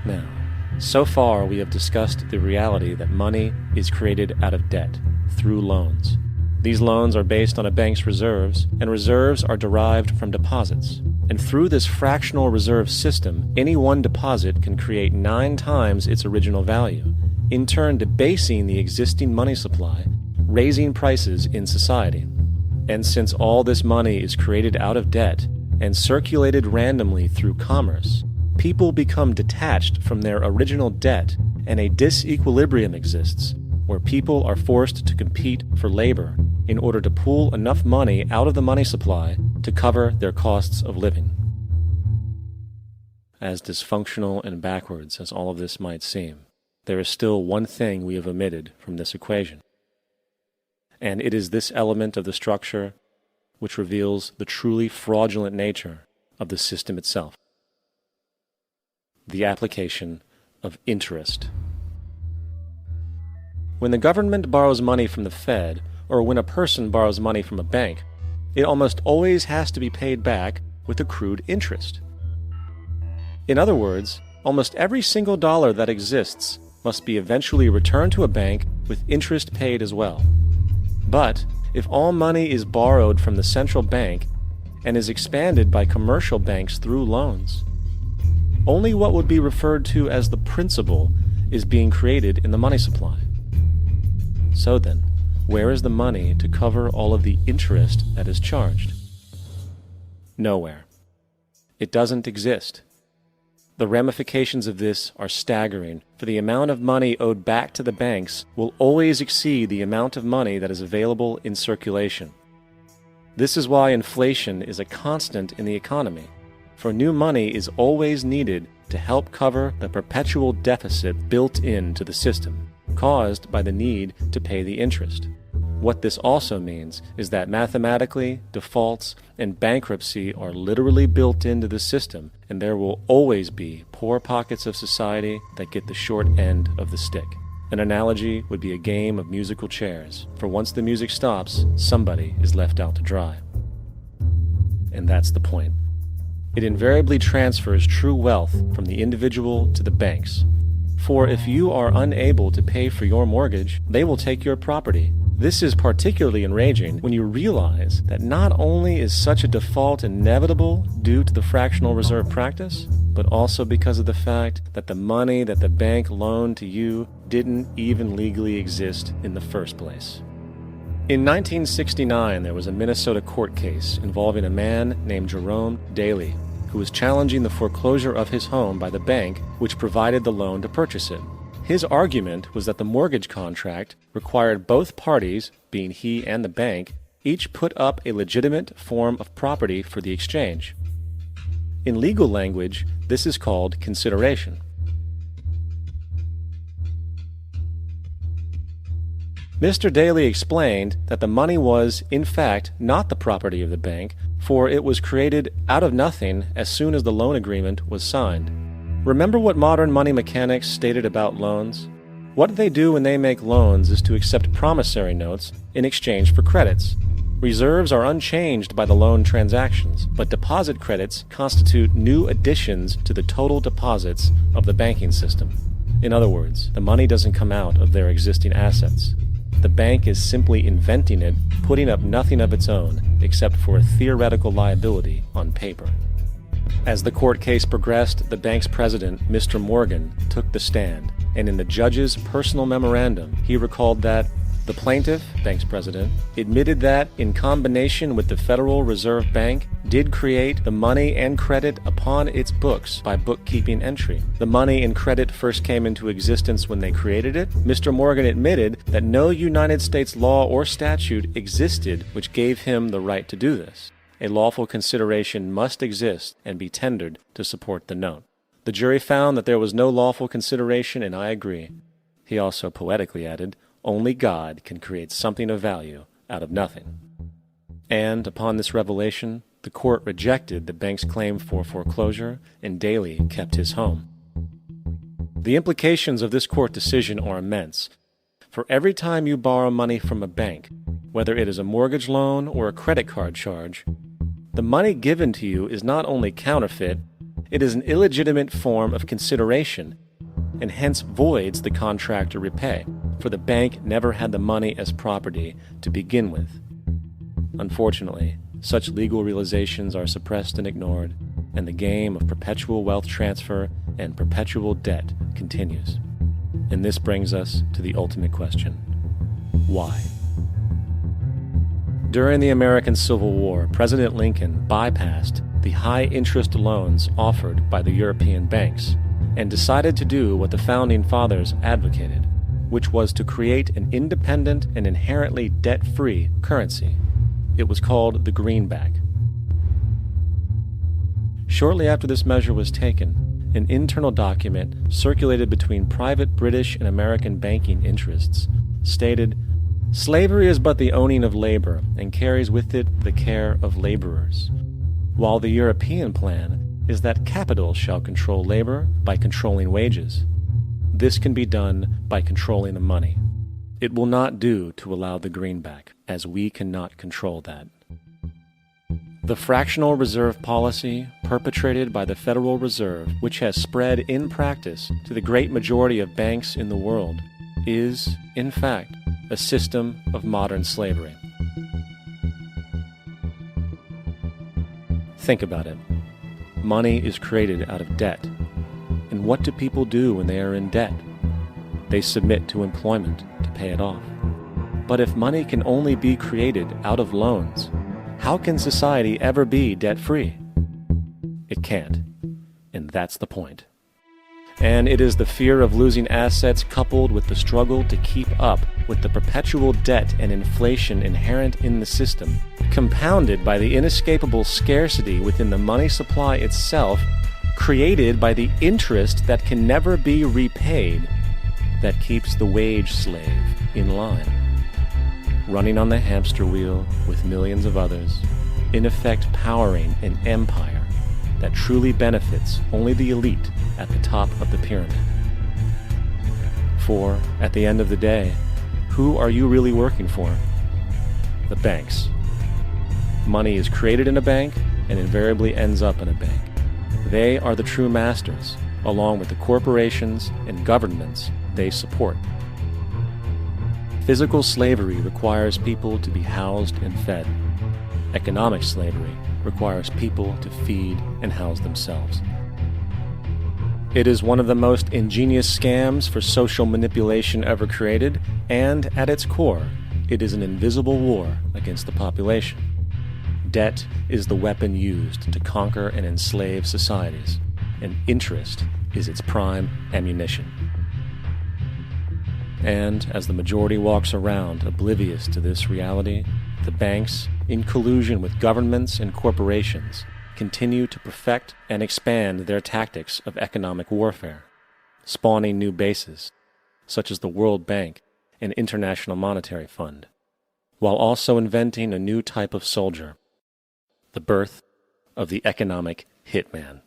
Now, so far we have discussed the reality that money is created out of debt, through loans. These loans are based on a bank's reserves, and reserves are derived from deposits. And through this fractional reserve system, any one deposit can create 9 times its original value, in turn debasing the existing money supply, raising prices in society. And since all this money is created out of debt and circulated randomly through commerce, people become detached from their original debt, and a disequilibrium exists, where people are forced to compete for labor in order to pool enough money out of the money supply to cover their costs of living. As dysfunctional and backwards as all of this might seem, there is still one thing we have omitted from this equation. And it is this element of the structure which reveals the truly fraudulent nature of the system itself: the application of interest. When the government borrows money from the Fed, or when a person borrows money from a bank, it almost always has to be paid back with accrued interest. In other words, almost every single dollar that exists must be eventually returned to a bank with interest paid as well. But if all money is borrowed from the central bank and is expanded by commercial banks through loans, only what would be referred to as the principal is being created in the money supply. So then, where is the money to cover all of the interest that is charged? Nowhere. It doesn't exist. The ramifications of this are staggering, for the amount of money owed back to the banks will always exceed the amount of money that is available in circulation. This is why inflation is a constant in the economy, for new money is always needed to help cover the perpetual deficit built into the system, caused by the need to pay the interest. What this also means is that mathematically, defaults and bankruptcy are literally built into the system, and there will always be poor pockets of society that get the short end of the stick. An analogy would be a game of musical chairs, for once the music stops, somebody is left out to dry. And that's the point. It invariably transfers true wealth from the individual to the banks. For if you are unable to pay for your mortgage, they will take your property. This is particularly enraging when you realize that not only is such a default inevitable due to the fractional reserve practice, but also because of the fact that the money that the bank loaned to you didn't even legally exist in the first place. In 1969, there was a Minnesota court case involving a man named Jerome Daly, who was challenging the foreclosure of his home by the bank which provided the loan to purchase it. His argument was that the mortgage contract required both parties, being he and the bank, each put up a legitimate form of property for the exchange. In legal language, this is called consideration. Mr. Daly explained that the money was, in fact, not the property of the bank, for it was created out of nothing as soon as the loan agreement was signed. Remember what modern money mechanics stated about loans? What they do when they make loans is to accept promissory notes in exchange for credits. Reserves are unchanged by the loan transactions, but deposit credits constitute new additions to the total deposits of the banking system. In other words, the money doesn't come out of their existing assets. The bank is simply inventing it, putting up nothing of its own, except for a theoretical liability on paper. As the court case progressed, the bank's president, Mr. Morgan, took the stand, and in the judge's personal memorandum, he recalled that the plaintiff, bank's president, admitted that, in combination with the Federal Reserve Bank, did create the money and credit upon its books by bookkeeping entry. The money and credit first came into existence when they created it. Mr. Morgan admitted that no United States law or statute existed which gave him the right to do this. A lawful consideration must exist and be tendered to support the note. The jury found that there was no lawful consideration, and I agree. He also poetically added, "Only God can create something of value out of nothing." And upon this revelation, the court rejected the bank's claim for foreclosure, and Daly kept his home. The implications of this court decision are immense. For every time you borrow money from a bank, whether it is a mortgage loan or a credit card charge, the money given to you is not only counterfeit, it is an illegitimate form of consideration and hence voids the contract to repay, for the bank never had the money as property to begin with. Unfortunately, such legal realizations are suppressed and ignored, and the game of perpetual wealth transfer and perpetual debt continues. And this brings us to the ultimate question: why? During the American Civil War, President Lincoln bypassed the high-interest loans offered by the European banks and decided to do what the Founding Fathers advocated, which was to create an independent and inherently debt-free currency. It was called the greenback. Shortly after this measure was taken, an internal document circulated between private British and American banking interests stated, "Slavery is but the owning of labor, and carries with it the care of laborers, while the European plan is that capital shall control labor by controlling wages. This can be done by controlling the money. It will not do to allow the greenback, as we cannot control that." The fractional reserve policy perpetrated by the Federal Reserve, which has spread in practice to the great majority of banks in the world, is, in fact, a system of modern slavery. Think about it. Money is created out of debt. And what do people do when they are in debt? They submit to employment to pay it off. But if money can only be created out of loans, how can society ever be debt-free? It can't. And that's the point. And it is the fear of losing assets coupled with the struggle to keep up with the perpetual debt and inflation inherent in the system, compounded by the inescapable scarcity within the money supply itself, created by the interest that can never be repaid, that keeps the wage slave in line, running on the hamster wheel with millions of others, in effect powering an empire that truly benefits only the elite at the top of the pyramid. For, at the end of the day, who are you really working for? The banks. Money is created in a bank and invariably ends up in a bank. They are the true masters, along with the corporations and governments they support. Physical slavery requires people to be housed and fed. Economic slavery requires people to feed and house themselves. It is one of the most ingenious scams for social manipulation ever created, and at its core, it is an invisible war against the population. Debt is the weapon used to conquer and enslave societies, and interest is its prime ammunition. And as the majority walks around oblivious to this reality, the banks, in collusion with governments and corporations, continue to perfect and expand their tactics of economic warfare, spawning new bases, such as the World Bank and International Monetary Fund, while also inventing a new type of soldier, the birth of the economic hitman.